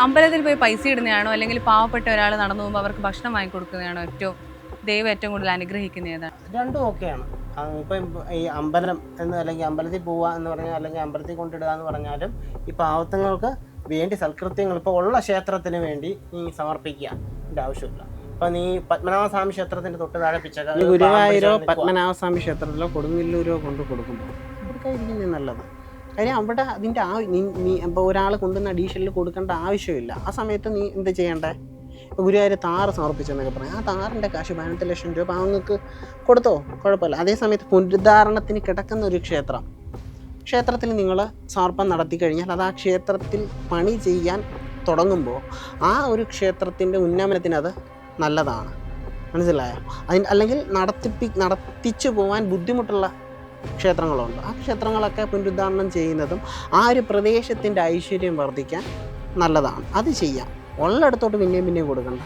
അമ്പലത്തിൽ പോയി പൈസ ഇടുന്നതാണോ അല്ലെങ്കിൽ പാവപ്പെട്ട ഒരാൾ നടന്നു പോകുമ്പോൾ അവർക്ക് ഭക്ഷണം വാങ്ങിക്കൊടുക്കുന്നതാണോ ദൈവം ഏറ്റവും കൂടുതൽ അനുഗ്രഹിക്കുന്നതാണ്? രണ്ടും ഓക്കെയാണ്. ഇപ്പം ഈ അമ്പലം എന്ന് അല്ലെങ്കിൽ അമ്പലത്തിൽ പോവുക എന്ന് പറഞ്ഞാൽ അല്ലെങ്കിൽ അമ്പലത്തിൽ കൊണ്ടിടുക എന്ന് പറഞ്ഞാലും ഈ പാവത്തങ്ങൾക്ക് വേണ്ടി സൽകൃത്യങ്ങൾ ഇപ്പോൾ ഉള്ള ക്ഷേത്രത്തിന് വേണ്ടി നീ സമർപ്പിക്കുക എൻ്റെ ആവശ്യമില്ല. ഇപ്പം നീ പത്മനാഭസ്വാമി ക്ഷേത്രത്തിൻ്റെ തൊട്ട് താഴെ പിച്ചക്ക ഗുരുവായൂരോ പത്മനാഭസ്വാമി ക്ഷേത്രത്തിലോ കൊടുങ്ങല്ലൂരോ കൊണ്ട് കൊടുക്കുമ്പോൾ കൊടുക്കാതിരിക്കുന്നത് നല്ലത്. കാര്യം അവിടെ അതിൻ്റെ നീ ഇപ്പോൾ ഒരാൾ കൊണ്ടുവന്ന് അഡീഷണൽ കൊടുക്കേണ്ട ആവശ്യമില്ല. ആ സമയത്ത് നീ എന്ത് ചെയ്യണ്ടേ? ഇപ്പോൾ ഗുരുവായൂർ താറ് സമർപ്പിച്ചെന്നൊക്കെ പറയാം, ആ താറിൻ്റെ കാശ് 18 ലക്ഷം രൂപ പാവങ്ങൾക്ക് കൊടുത്തോ, കുഴപ്പമില്ല. അതേസമയത്ത് പുനരുദ്ധാരണത്തിന് കിടക്കുന്ന ഒരു ക്ഷേത്രത്തിൽ നിങ്ങൾ സമർപ്പണം നടത്തി കഴിഞ്ഞാൽ അത് ആ ക്ഷേത്രത്തിൽ പണി ചെയ്യാൻ തുടങ്ങുമ്പോൾ ആ ഒരു ക്ഷേത്രത്തിൻ്റെ ഉന്നമനത്തിന് അത് നല്ലതാണ്. മനസ്സിലായോ? അല്ലെങ്കിൽ നടത്തിച്ചു പോകാൻ ബുദ്ധിമുട്ടുള്ള ക്ഷേത്രങ്ങളുണ്ട്. ആ ക്ഷേത്രങ്ങളൊക്കെ പുനരുദ്ധാരണം ചെയ്യുന്നതും ആ ഒരു പ്രദേശത്തിൻ്റെ ഐശ്വര്യം വർദ്ധിക്കാൻ നല്ലതാണ്. അത് ചെയ്യാം. ഉള്ളിടത്തോട്ട് പിന്നെയും കൊടുക്കണ്ട.